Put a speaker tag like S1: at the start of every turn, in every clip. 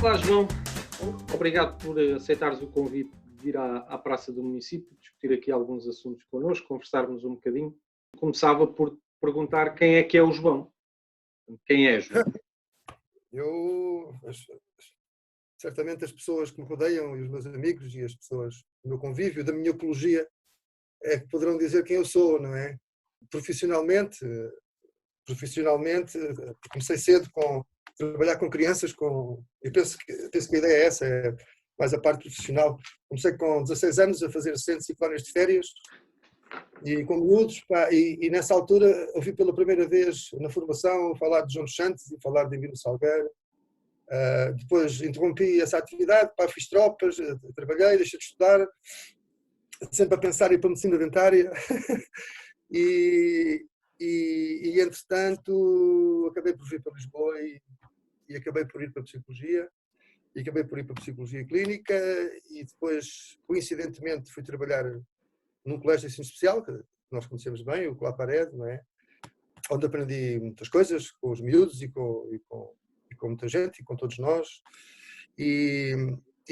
S1: Olá, João. Obrigado por aceitares o convite de vir à Praça do Município, discutir aqui alguns assuntos connosco, conversarmos um bocadinho. Começava por perguntar quem é que é o João. Quem é, João?
S2: Certamente as pessoas que me rodeiam e os meus amigos e as pessoas do meu convívio, da minha apologia, é que poderão dizer quem eu sou, não é? Profissionalmente, comecei cedo com trabalhar com crianças, eu penso que a ideia é essa, é mais a parte profissional. Comecei com 16 anos a fazer assistentes e colónias de férias e com miúdos, e nessa altura ouvi pela primeira vez na formação falar de João dos Santos e falar de Emílio Salgueiro. Depois interrompi essa atividade, fiz tropas, trabalhei, deixei de estudar, sempre a pensar em ir para a medicina dentária e entretanto acabei por vir para Lisboa e acabei por ir para a psicologia e acabei por ir para a psicologia clínica e depois, coincidentemente, fui trabalhar num colégio de ensino especial, que nós conhecemos bem, o Claparede, não é? Onde aprendi muitas coisas com os miúdos e com muita gente e com todos nós. E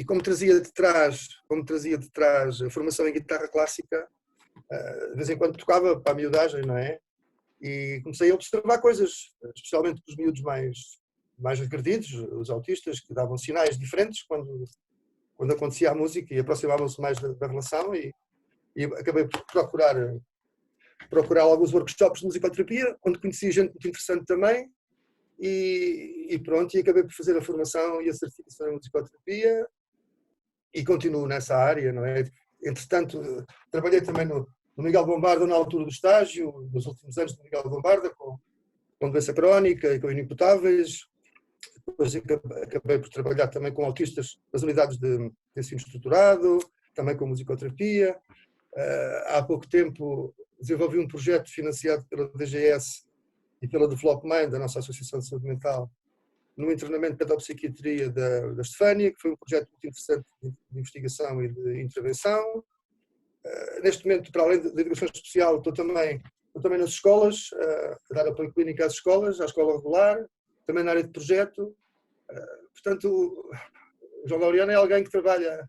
S2: como trazia de trás a formação em guitarra clássica, de vez em quando tocava para a miudagem, não é? E comecei a observar coisas, especialmente com os miúdos mais agredidos, os autistas, que davam sinais diferentes quando acontecia a música e aproximavam-se mais da relação e acabei por procurar alguns workshops de musicoterapia, onde conheci gente muito interessante também e pronto, e acabei por fazer a formação e a certificação em musicoterapia e continuo nessa área, não é? Entretanto, trabalhei também no Miguel Bombarda na altura do estágio, nos últimos anos do Miguel Bombarda, com doença crónica e com inimputáveis. Depois acabei por trabalhar também com autistas nas unidades de ensino estruturado, também com musicoterapia. Há pouco tempo desenvolvi um projeto financiado pela DGS e pela Development, da nossa Associação de Saúde Mental, no internamento de pedopsiquiatria da Estefânia, que foi um projeto muito interessante de investigação e de intervenção. Neste momento, para além da educação especial, estou também nas escolas, a dar apoio clínico às escolas, à escola regular, também na área de projeto. Portanto, o João Laureano é alguém que trabalha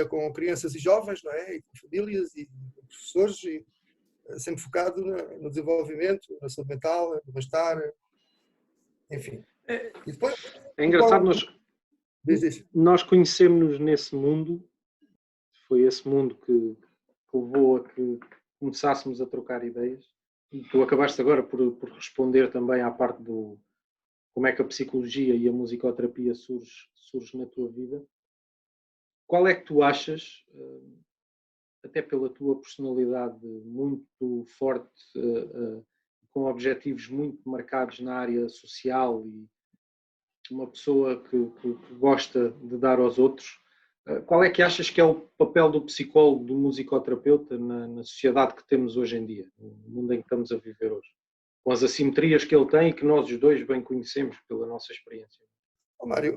S2: com crianças e jovens, não é? E com famílias e com professores, e sempre focado no desenvolvimento, na saúde mental, no bem-estar, enfim.
S1: E depois, é engraçado, nós conhecemos-nos nesse mundo, foi esse mundo que levou a que começássemos a trocar ideias, e tu acabaste agora por responder também à parte do como é que a psicologia e a musicoterapia surge na tua vida. Qual é que tu achas, até pela tua personalidade muito forte, com objetivos muito marcados na área social e uma pessoa que gosta de dar aos outros, qual é que achas que é o papel do psicólogo, do musicoterapeuta na sociedade que temos hoje em dia, no mundo em que estamos a viver hoje? Com as assimetrias que ele tem e que nós os dois bem conhecemos pela nossa experiência.
S2: Mário,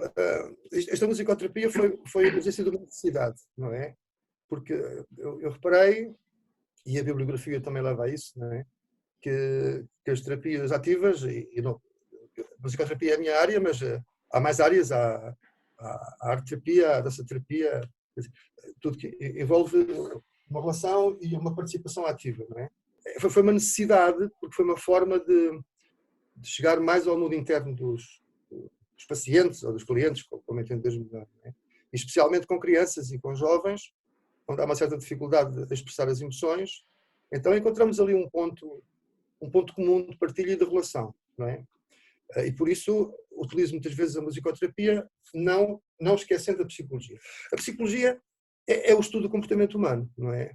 S2: esta musicoterapia foi a exercício de uma necessidade, não é? Porque eu reparei, e a bibliografia também leva a isso, não é? Que as terapias ativas, a musicoterapia é a minha área, mas há mais áreas, há a arte-terapia, a dança-terapia, tudo que envolve uma relação e uma participação ativa, não é? Foi uma necessidade, porque foi uma forma de chegar mais ao mundo interno dos pacientes ou dos clientes, como entender melhor, não é? E especialmente com crianças e com jovens, onde há uma certa dificuldade de expressar as emoções, então encontramos ali um ponto comum de partilha e de relação, não é? E por isso utilizo muitas vezes a musicoterapia, não esquecendo a psicologia. A psicologia é o estudo do comportamento humano, não é?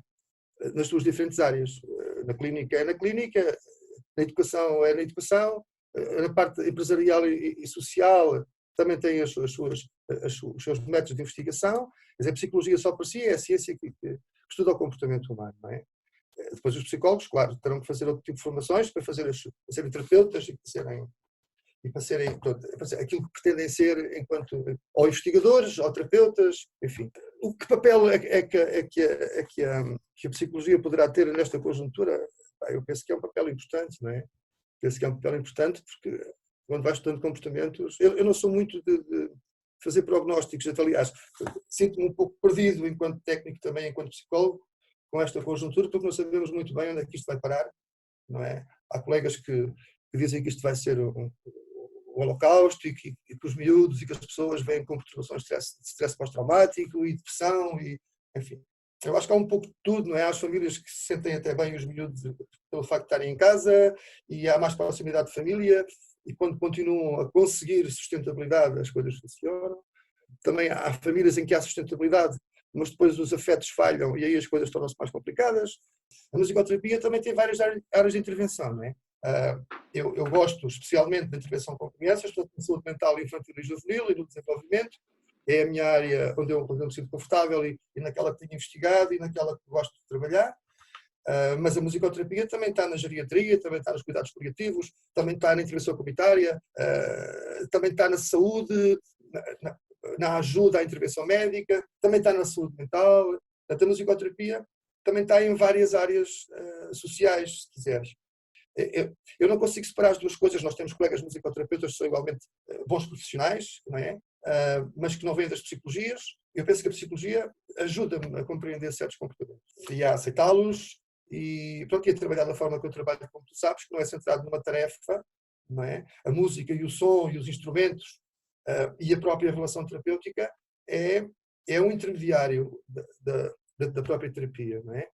S2: Nas suas diferentes áreas. Na clínica é na clínica, na educação é na educação, na parte empresarial e social também tem os seus métodos de investigação. Mas a psicologia só por si é a ciência que estuda o comportamento humano, não é? Depois os psicólogos, claro, terão que fazer outro tipo de formações para serem terapeutas e para serem aquilo que pretendem ser enquanto ou investigadores, ou terapeutas, enfim. Que papel é que a psicologia poderá ter nesta conjuntura? Eu penso que é um papel importante, não é? Penso que é um papel importante porque quando vais estudando comportamentos, eu não sou muito fazer prognósticos. Aliás, sinto-me um pouco perdido enquanto técnico também, enquanto psicólogo, com esta conjuntura, porque não sabemos muito bem onde é que isto vai parar, não é? Há colegas que dizem que isto vai ser um holocausto e que os miúdos e que as pessoas vêm com perturbações de stress pós-traumático e depressão, e, enfim. Eu acho que há um pouco de tudo, não é? Há as famílias que se sentem até bem os miúdos pelo facto de estarem em casa, e há mais proximidade de família, e quando continuam a conseguir sustentabilidade, as coisas funcionam. Também há famílias em que há sustentabilidade, mas depois os afetos falham e aí as coisas tornam-se mais complicadas. A musicoterapia também tem várias áreas de intervenção, não é? Eu gosto especialmente da intervenção com crianças, portanto, na saúde mental, infantil e juvenil e no desenvolvimento. É a minha área onde eu me sinto confortável e naquela que tenho investigado e naquela que gosto de trabalhar. Mas a musicoterapia também está na geriatria, também está nos cuidados paliativos, também está na intervenção comunitária, também está na saúde, na ajuda à intervenção médica, também está na saúde mental. Portanto, a musicoterapia também está em várias áreas sociais, se quiseres. Eu não consigo separar as duas coisas. Nós temos colegas musicoterapeutas que são igualmente bons profissionais, não é? Mas que não vêm das psicologias. Eu penso que a psicologia ajuda-me a compreender certos comportamentos e a aceitá-los e, pronto, e a trabalhar da forma que eu trabalho, como tu sabes, que não é centrado numa tarefa, não é? A música e o som e os instrumentos e a própria relação terapêutica é um intermediário da própria terapia, não é?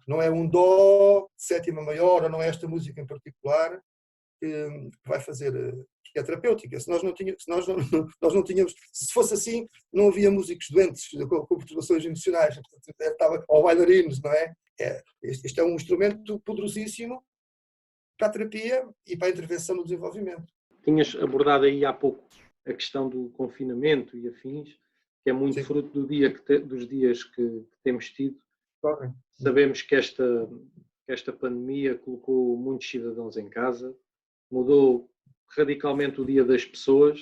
S2: Não é um dó sétima maior, ou não é esta música em particular que vai fazer, que é terapêutica. Se fosse assim, não havia músicos doentes com perturbações emocionais, ou bailarinos, não é? Este é um instrumento poderosíssimo para a terapia e para a intervenção no desenvolvimento.
S1: Tinhas abordado aí há pouco a questão do confinamento e afins, que é muito fruto dos dias que temos tido. Sabemos que esta pandemia colocou muitos cidadãos em casa, mudou radicalmente o dia das pessoas,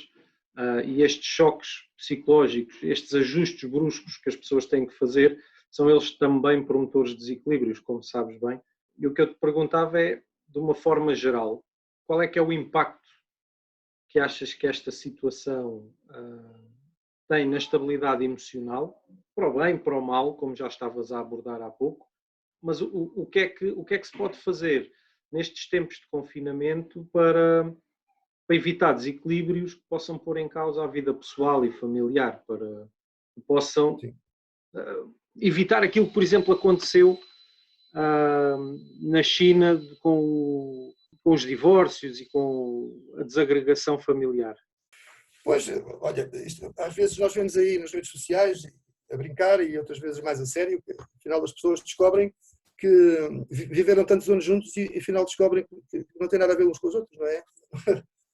S1: e estes choques psicológicos, estes ajustes bruscos que as pessoas têm que fazer, são eles também promotores de desequilíbrios, como sabes bem. E o que eu te perguntava é, de uma forma geral, qual é que é o impacto que achas que esta situação tem na estabilidade emocional, para o bem, para o mal, como já estavas a abordar há pouco, mas o que é que se pode fazer nestes tempos de confinamento para evitar desequilíbrios que possam pôr em causa a vida pessoal e familiar, para que possam evitar aquilo que, por exemplo, aconteceu na China com os divórcios e com a desagregação familiar?
S2: Pois, olha, às vezes nós vemos aí nas redes sociais a brincar e outras vezes mais a sério, que afinal as pessoas descobrem que viveram tantos anos juntos e afinal descobrem que não tem nada a ver uns com os outros, não é?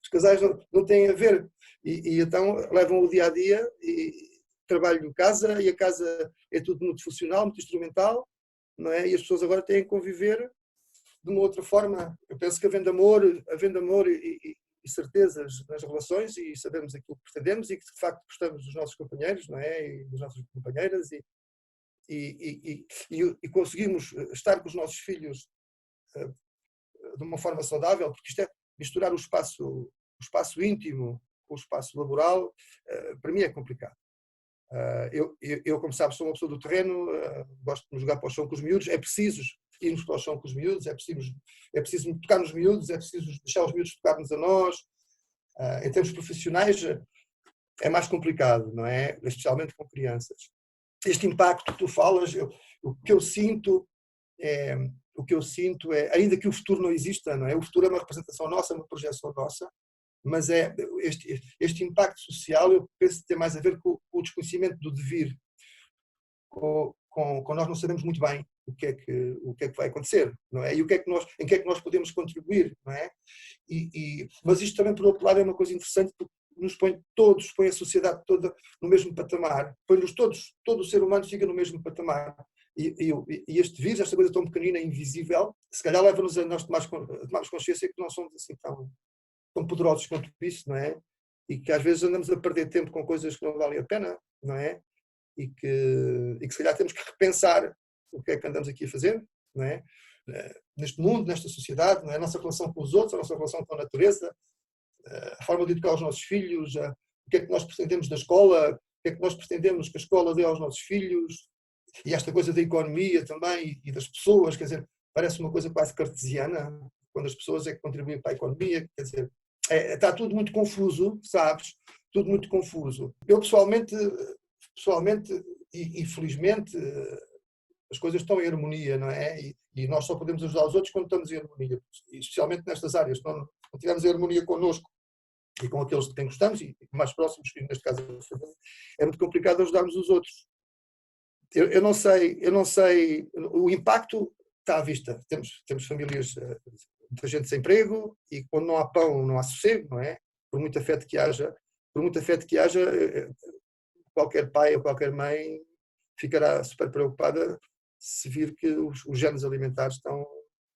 S2: Os casais não têm a ver e então levam o dia a dia e trabalho em casa, e a casa é tudo muito funcional, muito instrumental, não é? E as pessoas agora têm que conviver de uma outra forma. Eu penso que havendo amor e certezas nas relações, e sabemos aquilo que pretendemos e que de facto gostamos dos nossos companheiros, não é? E das nossas companheiras, e conseguimos estar com os nossos filhos de uma forma saudável, porque isto é misturar o espaço íntimo com o espaço laboral, para mim é complicado. Eu, como sabes, sou uma pessoa do terreno, gosto de jogar para o chão com os miúdos, é preciso irmos para o chão com os miúdos, é preciso tocar nos miúdos, é preciso deixar os miúdos tocar-nos a nós. Em termos profissionais é mais complicado, não é? Especialmente com crianças. Este impacto que tu falas, o que eu sinto é, ainda que o futuro não exista, não é? O futuro é uma representação nossa, uma projeção nossa, mas este impacto social, eu penso que tem mais a ver com o desconhecimento do devir, com nós não sabemos muito bem o que é que vai acontecer, não é? E em que é que nós podemos contribuir, não é? Mas isto também, por outro lado, é uma coisa interessante, porque nos põe a sociedade toda no mesmo patamar, põe-nos todos, todo o ser humano fica no mesmo patamar. E este vírus, esta coisa tão pequenina e invisível, se calhar leva-nos a nós tomarmos consciência que não somos assim tão poderosos quanto isso, não é? E que às vezes andamos a perder tempo com coisas que não valem a pena, não é? E que se calhar temos que repensar o que é que andamos aqui a fazer, não é? Neste mundo, nesta sociedade, não é? A nossa relação com os outros, a nossa relação com a natureza, a forma de educar os nossos filhos, que é que nós pretendemos da escola, o que é que nós pretendemos que a escola dê aos nossos filhos, e esta coisa da economia também e das pessoas, quer dizer, parece uma coisa quase cartesiana, quando as pessoas é que contribuem para a economia, quer dizer, está tudo muito confuso, sabes? Tudo muito confuso. Eu pessoalmente e felizmente, as coisas estão em harmonia, não é? E nós só podemos ajudar os outros quando estamos em harmonia, especialmente nestas áreas. Se não estivermos em harmonia connosco e com aqueles de quem gostamos, e mais próximos, que neste caso é muito complicado ajudarmos os outros. Eu não sei, o impacto está à vista. Temos famílias, muita gente sem emprego, e quando não há pão, não há sossego, não é? Por muito afeto que haja, qualquer pai ou qualquer mãe ficará super preocupada se vir que os géneros alimentares estão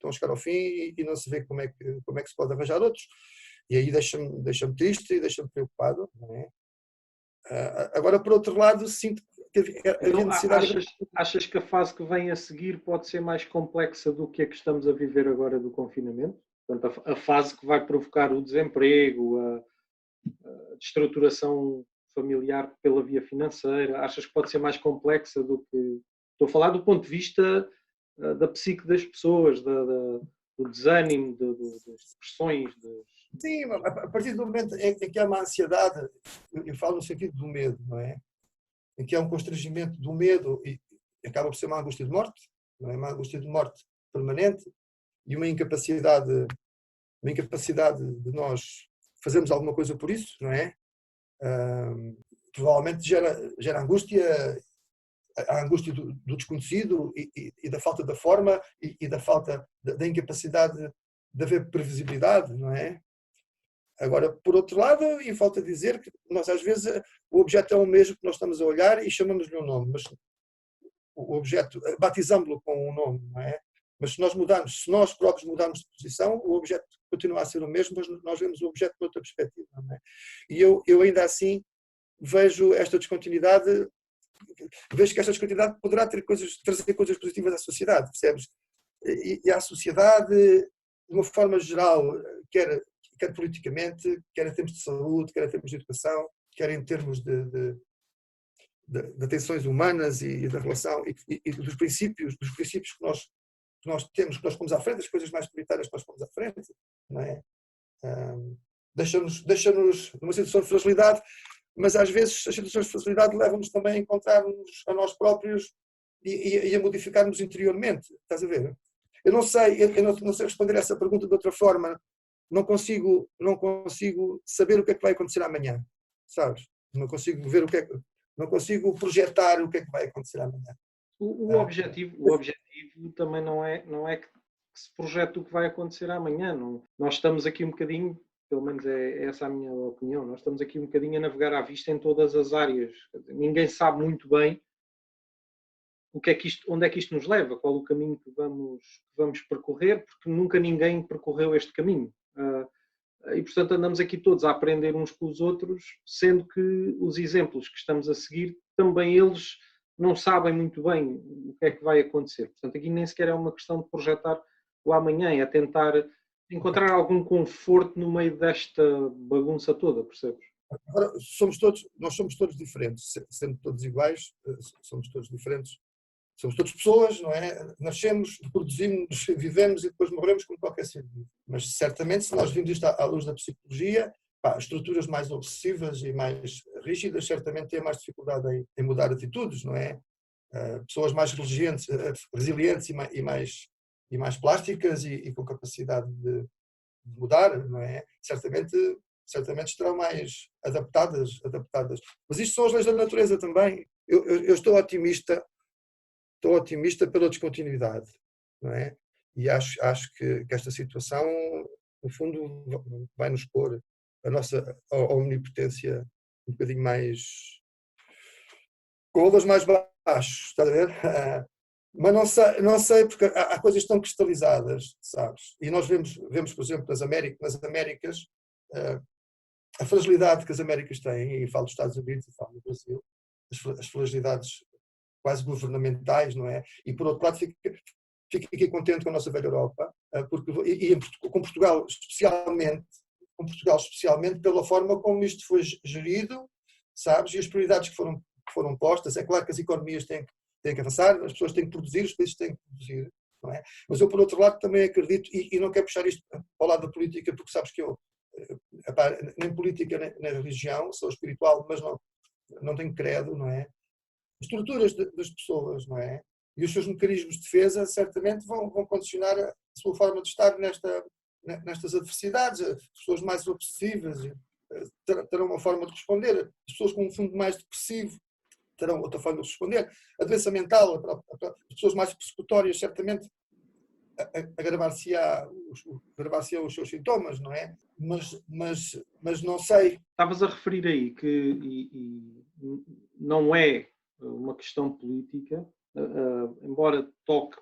S2: a chegar ao fim e não se vê como é que se pode arranjar outros. E aí deixa-me triste e deixa-me preocupado, não é? Agora, por outro lado, sinto que havia necessidade...
S1: Achas que a fase que vem a seguir pode ser mais complexa do que a que estamos a viver agora do confinamento? Portanto, a fase que vai provocar o desemprego, a destruturação familiar pela via financeira, achas que pode ser mais complexa do que... Estou a falar do ponto de vista da psique das pessoas, do desânimo, das depressões.
S2: Sim, a partir do momento em que há uma ansiedade, eu falo no sentido do medo, não é? Em que há um constrangimento do medo e acaba por ser uma angústia de morte, não é? Uma angústia de morte permanente e uma incapacidade de nós fazermos alguma coisa por isso, não é? Provavelmente gera angústia, a angústia do desconhecido e da falta da forma e da falta da incapacidade de haver previsibilidade, não é? Agora, por outro lado, e falta dizer que nós às vezes o objeto é o mesmo que nós estamos a olhar e chamamos-lhe um nome, mas o objeto, batizamos-lo com um nome, não é? Mas se nós próprios mudarmos de posição, o objeto continua a ser o mesmo, mas nós vemos o objeto de outra perspectiva, não é? E eu ainda assim vejo esta descontinuidade, vejo que esta descontinuidade poderá trazer coisas positivas à sociedade, percebes? E à sociedade, de uma forma geral, quer politicamente, quer em termos de saúde, quer em termos de educação, quer em termos de tensões humanas e da relação e dos princípios que nós temos, que nós pomos à frente, as coisas mais prioritárias que nós pomos à frente, não é? Deixa-nos numa situação de fragilidade, mas às vezes as situações de fragilidade levam-nos também a encontrar-nos a nós próprios e a modificar-nos interiormente, estás a ver? Eu não sei responder a essa pergunta de outra forma. Não consigo saber o que é que vai acontecer amanhã, sabes? Não consigo não consigo projetar o que é que vai acontecer amanhã.
S1: O objetivo também não é que se projete o que vai acontecer amanhã. Não, nós estamos aqui um bocadinho, pelo menos é essa a minha opinião, nós estamos aqui um bocadinho a navegar à vista em todas as áreas. Ninguém sabe muito bem onde é que isto nos leva, qual o caminho que vamos percorrer, porque nunca ninguém percorreu este caminho. E, portanto, andamos aqui todos a aprender uns com os outros, sendo que os exemplos que estamos a seguir, também eles não sabem muito bem o que é que vai acontecer. Portanto, aqui nem sequer é uma questão de projetar o amanhã, é tentar encontrar algum conforto no meio desta bagunça toda, percebes?
S2: Agora, nós somos todos diferentes, sendo todos iguais, somos todos diferentes. Somos todas pessoas, não é? Nascemos, reproduzimos, vivemos e depois morremos como qualquer ser vivo. Mas certamente, se nós vimos isto à luz da psicologia, estruturas mais obsessivas e mais rígidas certamente têm mais dificuldade em mudar atitudes, não é? Pessoas mais resilientes e mais plásticas e com capacidade de mudar, não é? Certamente estarão mais adaptadas. Mas isto são as leis da natureza também. Eu estou otimista pela descontinuidade, não é? E acho que esta situação, no fundo, vai nos pôr a nossa omnipotência um bocadinho mais... com ondas mais baixos, está a ver? Mas não sei porque há coisas tão cristalizadas, sabes? E nós vemos por exemplo, nas Américas, a fragilidade que as Américas têm, e falo dos Estados Unidos e falo do Brasil, as fragilidades quase governamentais, não é? E por outro lado fico aqui contente com a nossa velha Europa, com Portugal especialmente, com Portugal, especialmente pela forma como isto foi gerido, sabes, e as prioridades que foram postas. É claro que as economias têm que avançar, as pessoas têm que produzir, os países têm que produzir, não é? Mas eu, por outro lado, também acredito, e não quero puxar isto para o lado da política, porque sabes que eu, nem política nem religião, sou espiritual, mas não tenho credo, não é? Estruturas das pessoas, não é? E os seus mecanismos de defesa certamente vão condicionar a sua forma de estar nestas adversidades. As pessoas mais obsessivas terão uma forma de responder, as pessoas com um fundo mais depressivo terão outra forma de responder. A doença mental, as pessoas mais persecutórias certamente agravar-se-á os seus sintomas, não é? Mas não sei.
S1: Estavas a referir aí que não é uma questão política, embora toque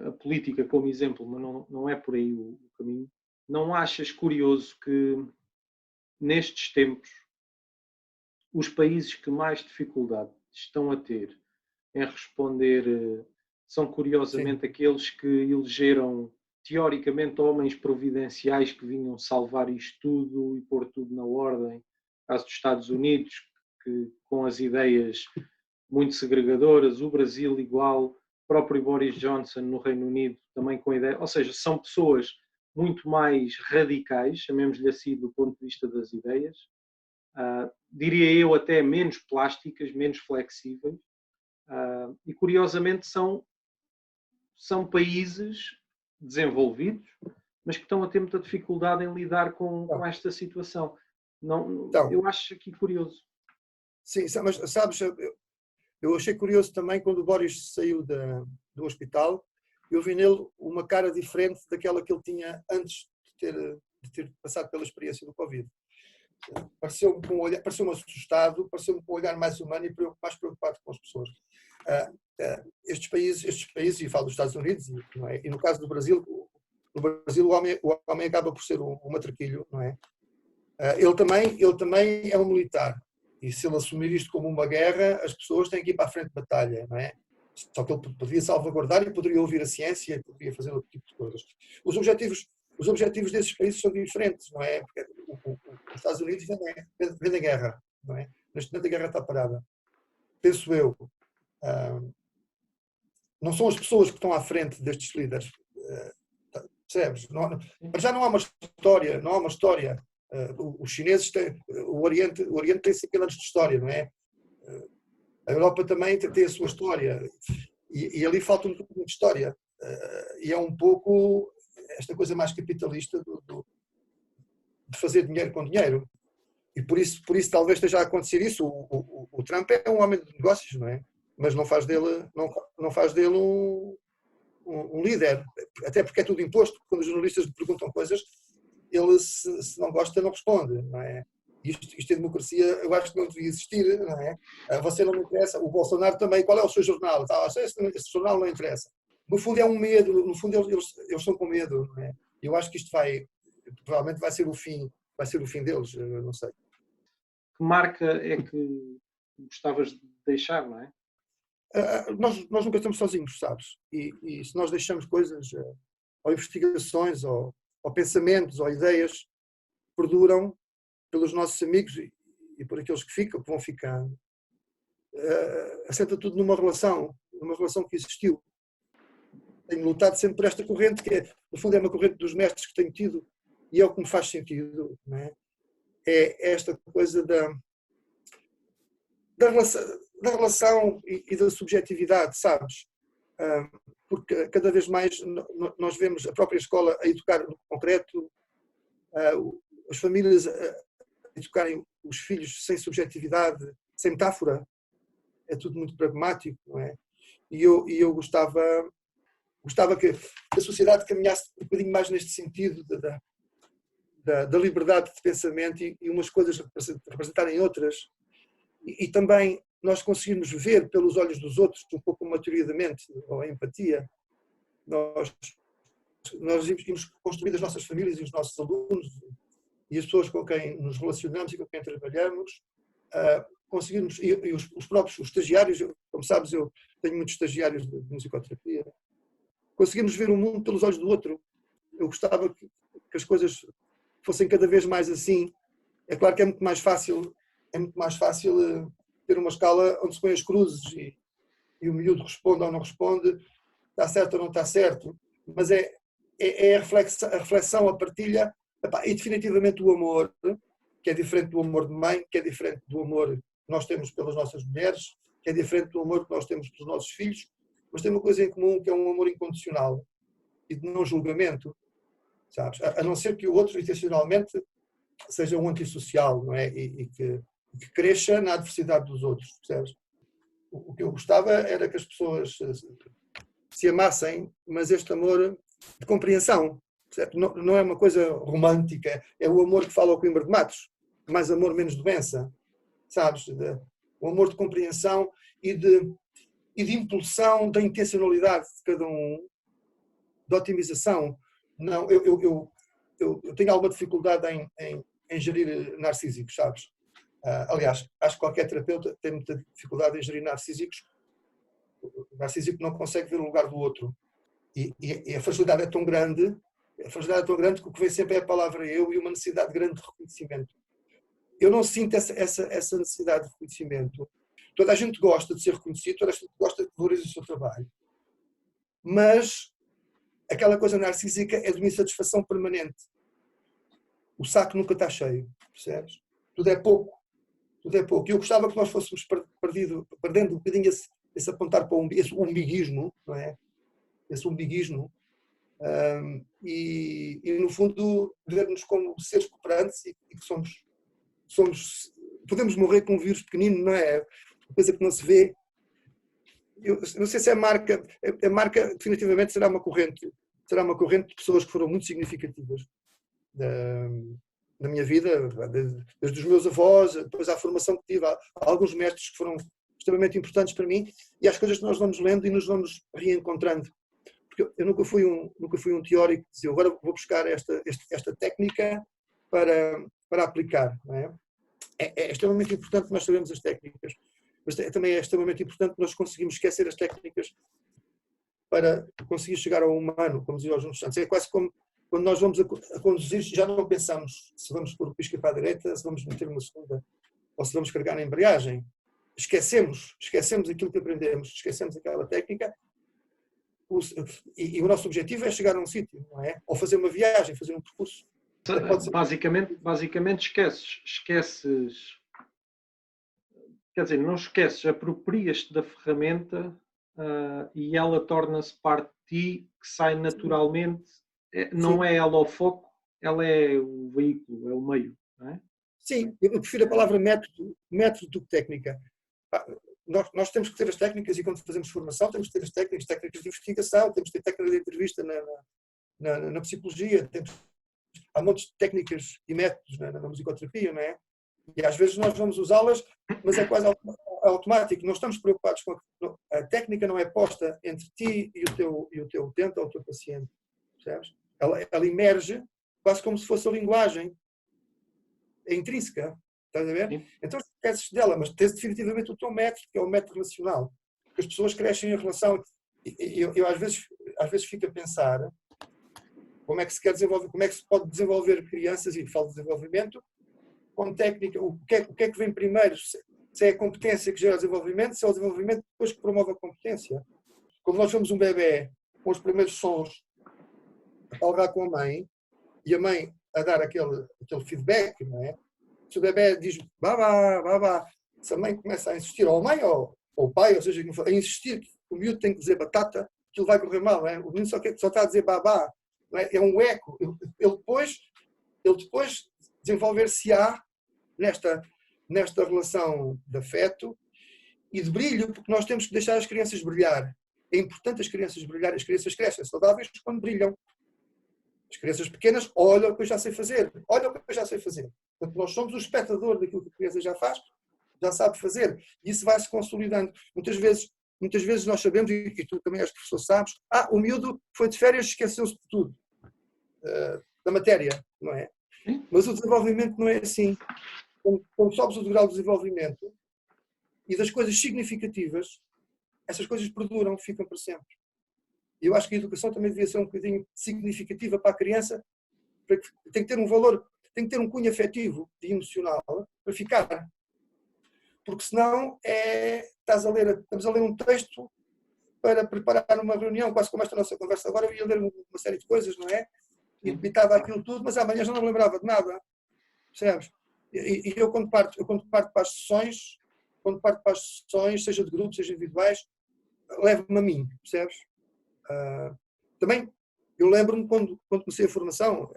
S1: a política como exemplo, mas não é por aí o caminho. Não achas curioso que nestes tempos os países que mais dificuldade estão a ter em responder são curiosamente aqueles que elegeram teoricamente homens providenciais que vinham salvar isto tudo e pôr tudo na ordem? Caso dos Estados Unidos, que com as ideias muito segregadoras, o Brasil igual, o próprio Boris Johnson no Reino Unido também com ideia, ou seja, são pessoas muito mais radicais, chamemos-lhe assim do ponto de vista das ideias, diria eu até menos plásticas, menos flexíveis, e curiosamente são países desenvolvidos, mas que estão a ter muita dificuldade em lidar com esta situação. Eu acho aqui curioso.
S2: Sim, mas sabes, eu achei curioso também quando o Boris saiu do hospital, eu vi nele uma cara diferente daquela que ele tinha antes de ter passado pela experiência do Covid. Pareceu-me com um olhar, pareceu-me assustado, pareceu-me com um olhar mais humano e mais preocupado com as pessoas. Estes países, e falo dos Estados Unidos, não é? E no caso do Brasil, o homem acaba por ser um matraquilho, não é? Ele também é um militar. E se ele assumir isto como uma guerra, as pessoas têm que ir para a frente de batalha, não é? Só que ele poderia salvaguardar e poderia ouvir a ciência e poderia fazer outro tipo de coisas. Os objetivos desses países são diferentes, não é? Porque os Estados Unidos vendem guerra, não é? Neste momento a guerra está parada. Penso eu. Não são as pessoas que estão à frente destes líderes. Percebes? Mas já não há uma história. Os chineses têm, o Oriente tem 5 anos de história, não é? A Europa também tem a sua história. E ali falta um pouco de história. E é um pouco esta coisa mais capitalista de fazer dinheiro com dinheiro. E por isso talvez esteja a acontecer isso. O Trump é um homem de negócios, não é? Mas não faz dele um líder. Até porque é tudo imposto. Quando os jornalistas lhe perguntam coisas, ele, se não gosta, não responde, não é? Isto é democracia, eu acho que não devia existir, não é? Você não me interessa. O Bolsonaro também, qual é o seu jornal? Esse jornal não interessa. No fundo é um medo, no fundo eles estão com medo, não é? Eu acho que isto provavelmente vai ser o fim deles, eu não sei.
S1: Que marca é que gostavas de deixar, não é?
S2: Nós nunca estamos sozinhos, sabes? E se nós deixamos coisas, ou investigações, ou pensamentos, ou ideias, perduram pelos nossos amigos e por aqueles que vão ficando. Assenta tudo numa relação que existiu. Tenho lutado sempre por esta corrente, que no fundo é uma corrente dos mestres que tenho tido, e é o que me faz sentido, não é? É esta coisa da relação e da subjetividade, sabes? Porque cada vez mais nós vemos a própria escola a educar no concreto, as famílias a educarem os filhos sem subjetividade, sem metáfora. É tudo muito pragmático, não é? E eu gostava que a sociedade caminhasse um bocadinho mais neste sentido da liberdade de pensamento e umas coisas representarem outras. E também nós conseguirmos ver pelos olhos dos outros um pouco uma teoria da mente ou a empatia. Nós íamos construir as nossas famílias e os nossos alunos e as pessoas com quem nos relacionamos e com quem trabalhamos, conseguirmos, e os próprios estagiários, como sabes, eu tenho muitos estagiários de musicoterapia, conseguirmos ver o mundo pelos olhos do outro. Eu gostava que as coisas fossem cada vez mais assim. É claro que é muito mais fácil ter uma escala onde se põe as cruzes e o miúdo responde ou não responde, está certo ou não está certo, mas é a reflexão, a partilha, e definitivamente o amor, que é diferente do amor de mãe, que é diferente do amor que nós temos pelas nossas mulheres, que é diferente do amor que nós temos pelos nossos filhos, mas tem uma coisa em comum, que é um amor incondicional e de não julgamento, sabes? A não ser que o outro, intencionalmente, seja um antissocial, não é? E que cresça na adversidade dos outros, percebes? O que eu gostava era que as pessoas se amassem, mas este amor de compreensão, não é uma coisa romântica, é o amor que fala ao Coimbra de Matos, mais amor, menos doença, sabes? O amor de compreensão e de impulsão da intencionalidade de cada um, de otimização. Não, eu tenho alguma dificuldade em gerir narcísicos, sabes? Aliás, acho que qualquer terapeuta tem muita dificuldade em gerir narcísicos. O narcísico não consegue ver o lugar do outro. E a fragilidade é tão grande, que o que vem sempre é a palavra eu e uma necessidade grande de reconhecimento. Eu não sinto essa necessidade de reconhecimento. Toda a gente gosta de ser reconhecido, toda a gente gosta de valorizar o seu trabalho. Mas aquela coisa narcísica é de uma insatisfação permanente. O saco nunca está cheio, percebes? Tudo é pouco. Tudo é pouco. E eu gostava que nós fôssemos perdendo um bocadinho esse apontar para esse umbiguismo, não é? Esse umbiguismo. E no fundo, ver-nos como seres cooperantes e que somos. Podemos morrer com um vírus pequenino, não é? Uma coisa que não se vê. Eu não sei se a marca definitivamente será uma corrente de pessoas que foram muito significativas na minha vida, desde os meus avós, depois à formação que tive, há alguns mestres que foram extremamente importantes para mim, e às coisas que nós vamos lendo e nos vamos reencontrando. Porque eu nunca fui um teórico que dizia, agora vou buscar esta técnica para aplicar. Não é? É extremamente importante nós sabermos as técnicas, mas também é extremamente importante nós conseguirmos esquecer as técnicas para conseguir chegar ao humano, como dizia o João Santos. É quase como quando nós vamos a conduzir, já não pensamos se vamos pôr o pisca para a direita, se vamos meter uma segunda, ou se vamos carregar na embreagem. Esquecemos aquilo que aprendemos, esquecemos aquela técnica, e o nosso objetivo é chegar a um sítio, não é? Ou fazer uma viagem, fazer um percurso.
S1: Basicamente esqueces, quer dizer, não esqueces, aproprias-te da ferramenta e ela torna-se parte de ti, que sai naturalmente. Não é ela o foco, ela é o veículo, é o meio, não é?
S2: Sim, eu prefiro a palavra método do que técnica. Nós temos que ter as técnicas, e quando fazemos formação temos que ter as técnicas de investigação, temos que ter técnicas de entrevista na psicologia, há muitas técnicas e métodos na musicoterapia, não é? E às vezes nós vamos usá-las, mas é quase automático. Não estamos preocupados com a técnica, não é posta entre ti e o teu utente ou o teu paciente, percebes? Ela emerge quase como se fosse a linguagem, é intrínseca, estás a ver? Sim. Então esqueces dela, mas tens definitivamente o teu método, que é o método relacional, porque as pessoas crescem em relação, eu às vezes fico a pensar como é que se quer desenvolver, como é que se pode desenvolver crianças, e falo de desenvolvimento, com técnica, o que é que vem primeiro, se é a competência que gera o desenvolvimento, se é o desenvolvimento depois que promove a competência. Quando nós vemos um bebê com os primeiros sons a falar com a mãe, e a mãe a dar aquele feedback, não é? Se o bebê diz babá, babá, se a mãe começa a insistir, ou a mãe ou o pai, ou seja, a insistir que o miúdo tem que dizer batata, aquilo vai correr mal, não é? O menino só está a dizer babá, não é? É um eco. Ele depois desenvolver-se-á nesta relação de afeto e de brilho, porque nós temos que deixar as crianças brilhar. É importante as crianças brilharem, as crianças crescem saudáveis quando brilham. As crianças pequenas, olha o que eu já sei fazer. Portanto, nós somos o espectador daquilo que a criança já faz, já sabe fazer. E isso vai se consolidando. Muitas vezes nós sabemos, e tu também és professor, sabes, o miúdo foi de férias e esqueceu-se de tudo. Da matéria, não é? Mas o desenvolvimento não é assim. Quando sobes o degrau de desenvolvimento e das coisas significativas, essas coisas perduram, ficam para sempre. E eu acho que a educação também devia ser um bocadinho significativa para a criança, porque tem que ter um valor tem que ter um cunho afetivo e emocional para ficar. Porque senão estamos a ler um texto para preparar uma reunião, quase como esta nossa conversa agora, eu ia ler uma série de coisas, não é? E debitava aquilo tudo, mas amanhã já não me lembrava de nada. Percebes? E eu quando parto para as sessões, seja de grupos, seja individuais, levo-me a mim, percebes? Também, eu lembro-me quando comecei a formação,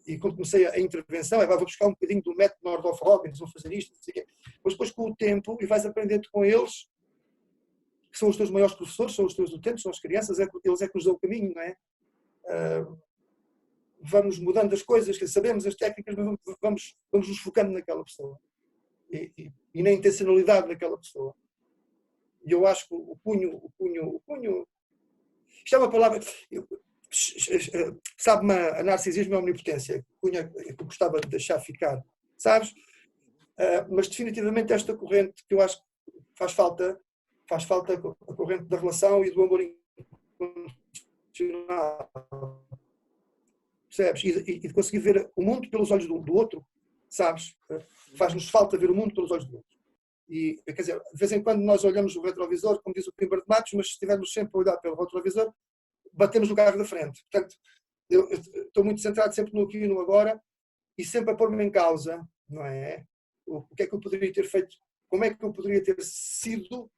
S2: e quando comecei a intervenção, vou buscar um bocadinho do método Nordhoff Robbins, vou fazer isto, não sei o quê. Mas depois com o tempo, e vais aprendendo com eles, que são os teus maiores professores, são os teus utentes, são as crianças, eles que nos dão o caminho, não é? Vamos mudando as coisas, sabemos as técnicas, mas vamos nos focando naquela pessoa. E na intencionalidade daquela pessoa. E eu acho que o punho, isto é uma palavra, sabe-me a narcisismo e a omnipotência, que eu gostava de deixar ficar, sabes? Mas definitivamente esta corrente que eu acho que faz falta a corrente da relação e do amor incondicional. Percebes? E de conseguir ver o mundo pelos olhos do outro, sabes? Faz-nos falta ver o mundo pelos olhos do outro. E, quer dizer, de vez em quando nós olhamos o retrovisor, como diz o Pimber de Matos, mas se estivermos sempre a olhar pelo retrovisor, batemos no carro da frente. Portanto, eu estou muito centrado sempre no aqui e no agora e sempre a pôr-me em causa, não é? O que é que eu poderia ter feito, como é que eu poderia ter sido,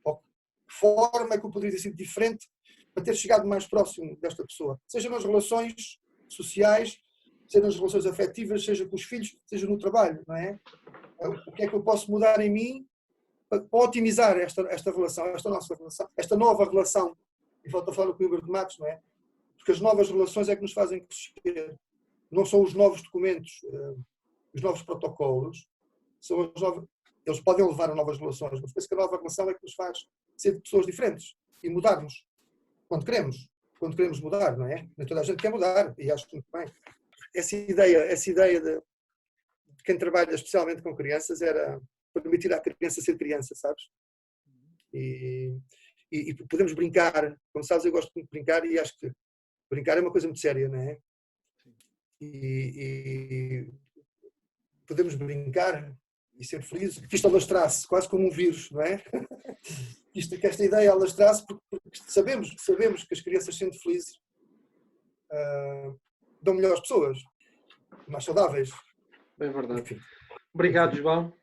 S2: ou que forma é que eu poderia ter sido diferente para ter chegado mais próximo desta pessoa. Seja nas relações sociais, seja nas relações afetivas, seja com os filhos, seja no trabalho, não é? O que é que eu posso mudar em mim para otimizar esta relação, esta nossa relação, esta nova relação. E volto a falar com o Pimber de Matos, não é? Porque as novas relações é que nos fazem crescer. Não são os novos documentos, os novos protocolos, são as novas, eles podem levar a novas relações, mas penso que a nova relação é que nos faz ser pessoas diferentes e mudarmos quando queremos mudar, não é? Nem toda a gente quer mudar, e acho muito bem. Essa ideia de quem trabalha especialmente com crianças era permitir à criança ser criança, sabes? E podemos brincar, como sabes, eu gosto muito de brincar e acho que brincar é uma coisa muito séria, não é? E podemos brincar e ser felizes, que isto alastrasse, quase como um vírus, não é? Que esta ideia alastrasse, porque sabemos que as crianças sendo felizes dão melhores pessoas, mais saudáveis.
S1: É verdade. Enfim. Obrigado, João.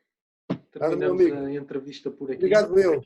S1: Terminamos a entrevista por aqui.
S2: Obrigado, eu.